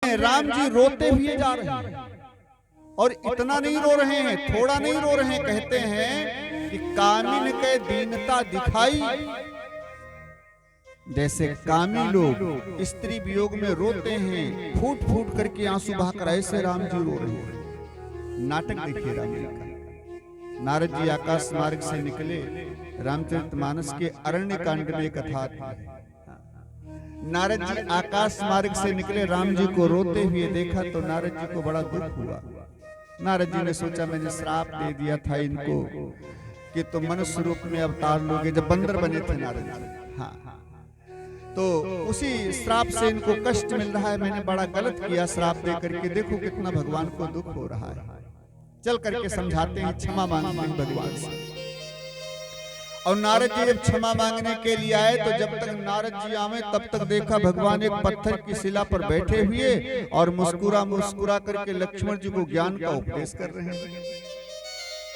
राम जी रोते हुए जा रहे हैं और इतना नहीं रो रहे हैं, थोड़ा नहीं रो रहे हैं। कहते हैं कि कामिन के दीनता दिखाई, जैसे कामी लोग स्त्री वियोग में रोते हैं, फूट फूट करके आंसू बहाकर, ऐसे राम जी रो रहे हैं। नाटक देखिए राम जी का। नारद जी आकाश मार्ग से निकले, रामचरितमानस के अरण्य कांड में कथा थी। नारद जी आकाश मार्ग से निकले, राम जी को रोते हुए देखा तो नारद जी को बड़ा दुख हुआ। नारद जी ने सोचा मैंने श्राप दे दिया था इनको कि तुम मनुष्य रूप में अवतार लोगे, जब बंदर बने थे नारद जी। हाँ, तो उसी श्राप से इनको कष्ट मिल रहा है, मैंने बड़ा गलत किया श्राप दे करके। देखो कितना भगवान को दुख हो रहा है। चल करके समझाते हैं, क्षमा मांगते हैं भगवान से। और नारद जी जब क्षमा मांगने के लिए आए तो जब तक नारद जी आवे तब तक देखा भगवान एक पत्थर की शिला पर बैठे हुए और मुस्कुरा मुस्कुरा करके लक्ष्मण जी को ज्ञान का उपदेश कर रहे हैं।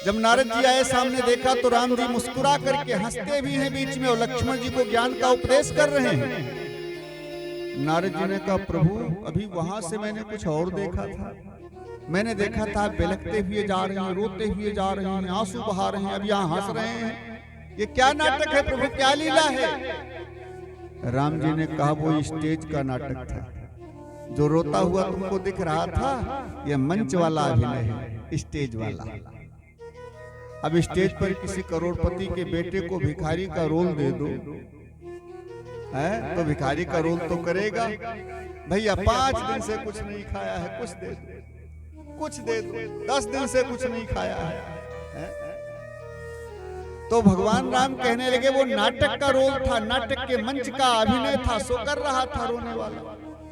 जब नारद जी आए सामने देखा तो राम जी मुस्कुरा करके हंसते भी हैं बीच में और लक्ष्मण जी को ज्ञान का उपदेश कर रहे हैं। नारद जी ने कहा प्रभु अभी वहां से मैंने कुछ और देखा था। मैंने देखा था बिलखते हुए जा रहे हैं, रोते हुए जा रहे हैं, आंसू बहा रहे हैं, अब यहाँ हंस रहे हैं। ये क्या नाटक है प्रभु, क्या लीला है? राम जी ने कहा वो स्टेज का नाटक था। जो रोता हुआ तुमको दिख रहा था ये मंच वाला अभिनय है, स्टेज वाला। अब स्टेज पर किसी करोड़पति के बेटे को भिखारी का रोल दे दो है तो भिखारी का रोल तो करेगा। भैया 5 दिन से कुछ नहीं खाया है, कुछ दे दो, कुछ दे दो। 10 दिन से कुछ नहीं खाया है। तो भगवान राम कहने लगे वो नाटक का रोल था, नाटक के मंच का अभिनय था, सो कर रहा था रोने वाला।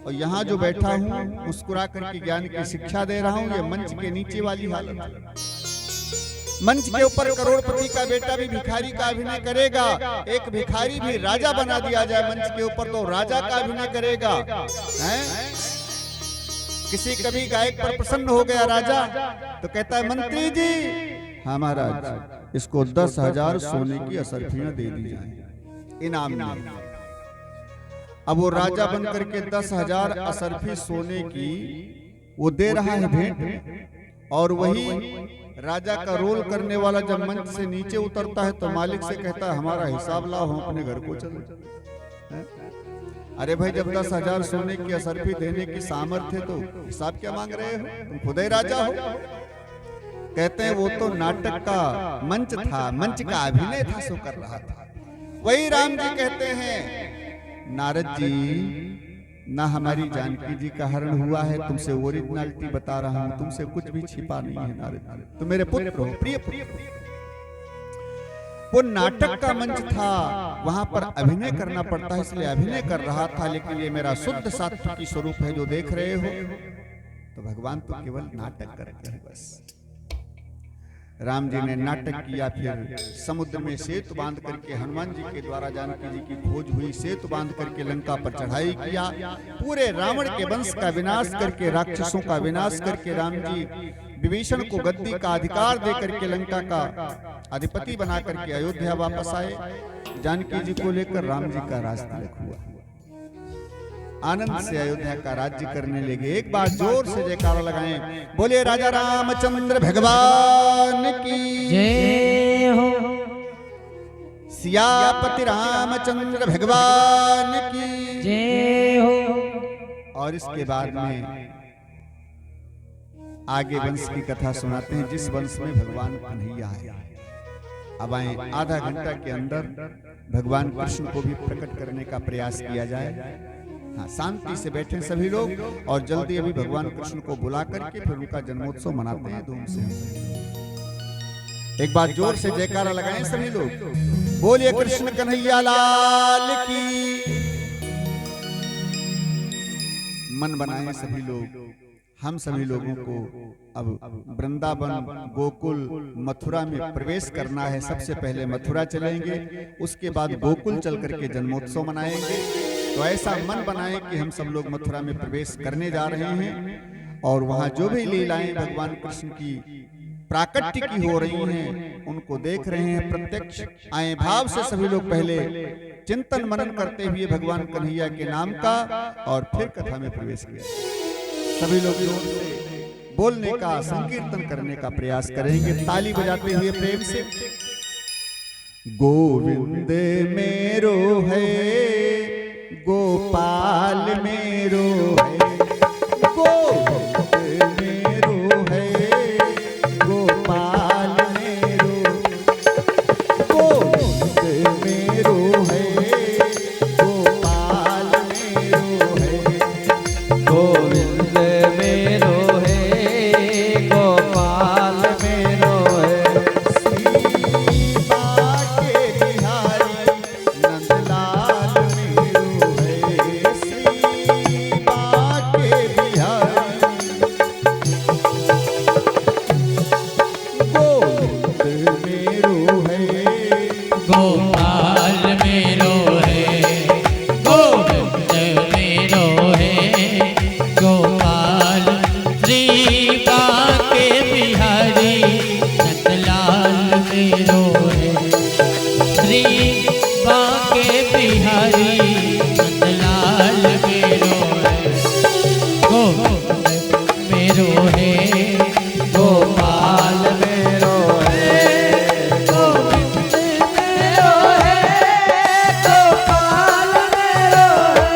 और यहाँ जो बैठा हूँ मुस्कुरा करके ज्ञान की शिक्षा दे रहा हूँ, ये मंच के नीचे वाली हालत है। मंच के ऊपर करोड़पति का बेटा भी भिखारी का अभिनय करेगा, एक भिखारी भी राजा बना दिया जाए मंच के ऊपर तो राजा का अभिनय करेगा। किसी कभी गायक पर प्रसन्न हो गया राजा तो कहता है मंत्री जी हाँ महाराज इसको 10,000 सोने की असरफियां दे दी जाए इनाम में। अब वो राजा बन करके 10,000 असरफी सोने की वो दे रहा है भेंट। और वही राजा का रोल करने वाला जब मंच से नीचे उतरता है तो मालिक से कहता है हमारा हिसाब लाओ, हम अपने घर को चले। अरे भाई जब 10,000 सोने की असरफी देने की सामर्थ्य तो हिसाब क्या मांग रहे हो, तुम खुद ही राजा हो। कहते हैं वो तो नाटक का मंच था, मंच का अभिनय था, सो कर रहा था। वही राम जी कहते हैं नारद जी ना हमारी जानकी जी का हरण हुआ है, तुमसे ओरिजिनलिटी बता रहा हूं, तुमसे कुछ भी छिपा नहीं है नारद, तुम मेरे पुत्र हो, प्रिय पुत्र। वो नाटक का मंच था, वहां पर अभिनय करना पड़ता है, इसलिए अभिनय कर रहा था। लेकिन ये मेरा शुद्ध सात्विकी स्वरूप है जो देख रहे हो। तो भगवान तो केवल नाटक करते हैं बस। राम जी ने नाटक किया, फिर समुद्र में सेतु बांध करके हनुमान जी के द्वारा जानकी जी की खोज हुई, सेतु बांध करके लंका पर चढ़ाई किया, पूरे रावण के वंश का विनाश करके, राक्षसों का विनाश करके राम जी विभीषण को गद्दी का अधिकार दे करके लंका का अधिपति बना करके अयोध्या वापस आए। जानकी जी को लेकर राम जी का राज तिलक हुआ, आनंद से अयोध्या का राज्य करने लगे। एक बार जोर से जयकारा लगाएं, बोले राजा रामचंद्र भगवान की जय हो, सियापति रामचंद्र भगवान की जय हो। और इसके बाद में आगे वंश की कथा सुनाते हैं, जिस वंश में भगवान कन्हैया आए। अब आए आधा घंटा के अंदर भगवान कृष्ण को भी प्रकट करने का प्रयास किया जाए। हाँ, शांति से बैठे सभी लोग और जल्दी अभी भगवान कृष्ण को बुला करके फिर उनका जन्मोत्सव मनाते हैं धूम से। एक बार जोर से जयकारा लगाएं सभी लोग, बोलिए कृष्ण कन्हैया लाल की। मन बनाएं सभी लोग, हम सभी लोगों को अब वृंदावन, गोकुल, मथुरा में प्रवेश करना है। सबसे पहले मथुरा चलेंगे, उसके बाद गोकुल चल करके जन्मोत्सव मनाएंगे। तो ऐसा मन बनाएं कि हम सब लोग मथुरा में प्रवेश करने जा रहे हैं और वहां जो भी लीलाएं भगवान कृष्ण की प्राकट्य की हो रही हैं उनको देख रहे हैं प्रत्यक्ष। आए भाव से सभी लोग पहले चिंतन मनन करते हुए भगवान कन्हैया के नाम का और फिर कथा में प्रवेश किया। सभी लोग जोर से बोलने का, संकीर्तन करने का प्रयास करेंगे, ताली बजाते हुए प्रेम से। गोविंद मेरो है, गोपाल मेरो है, गोविंद मेरो है, गोपाल मेरो, गोविंद मेरो है, गोपाल मेरो है, गोविंद मेरो है, गोपाल मेरो है। श्री बाके बिहारी नंदलाल मेरो है, श्री बाके बिहारी गोविंद मेरो है, गोपाल मेरो है, गोविंद मेरो है, गोपाल श्री बाके बिहारी नंदलाल मेरो है, श्री बाके बिहारी नंदलाल मेरो है, गोविंद मेरो है, गोपाल मेरो है, गोविंद मेरो है, गोपाल मेरो है।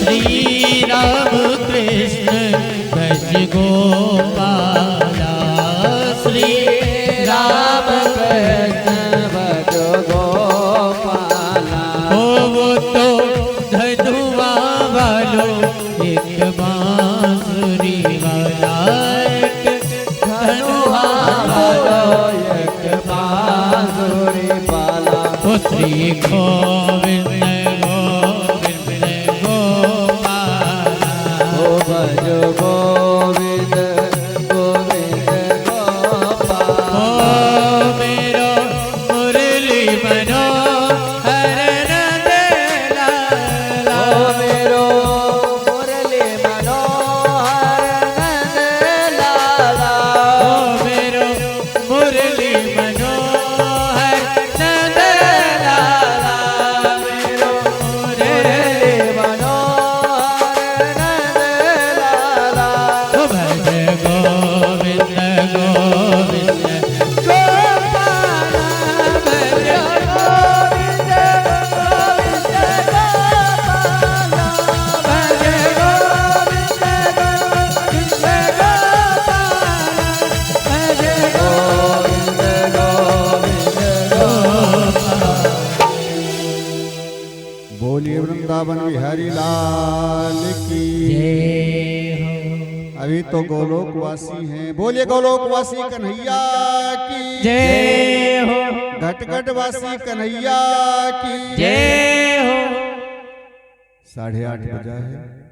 श्री राम कृष्ण भज गोपाला, श्री राम कृष्ण भज गोपाला। वो तो धनुआ वालो एक बांसुरी वाला, एक धनुआ वालो एक बांसुरी वाला। ओ श्री गोविंद गोविंद गोपाला, ओ भज गोविंद गोविंद गोपाल। ओ मेरो मुरली मनोहर नंद लाला, ओ मेरो मुरली मनोहर नंद लाला। ओ मेरो मुरली मनोहर नंद लाला, मेरो मुरली मनोहर नंद लाला। ओ भज गोविंद गोविंद गोपाला, भज गोविंद गोविंद गोपाला। भज गोविंद गोविंद गोपाला, भज गोविंद गोविंद गोपाला। बोलिए वृंदावन बिहारी लाल की। अभी तो गोलोकवासी हैं, बोलिए गोलोकवासी कन्हैया की जय हो, घटघटवासी कन्हैया की जय हो। 8:30 बजा है।